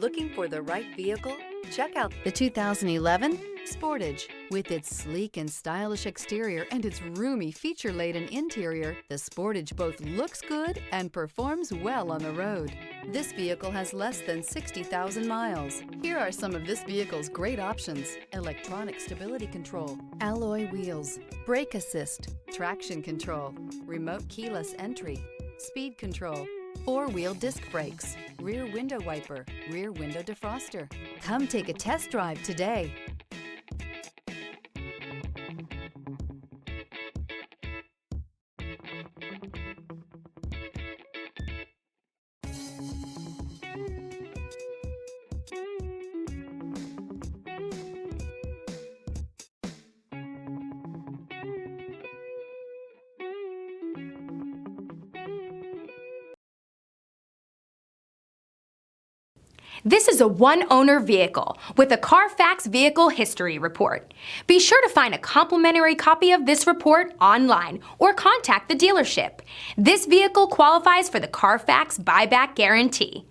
Looking for the right vehicle? Check out the 2011 Sportage. With its sleek and stylish exterior and its roomy feature-laden interior, the Sportage both looks good and performs well on the road. This vehicle has less than 60,000 miles. Here are some of this vehicle's great options: electronic stability control, alloy wheels, brake assist, traction control, remote keyless entry, speed control, four-wheel disc brakes, rear window wiper, rear window defroster. Come take a test drive today. This is a one-owner vehicle with a CARFAX Vehicle History Report. Be sure to find a complimentary copy of this report online or contact the dealership. This vehicle qualifies for the CARFAX Buyback Guarantee.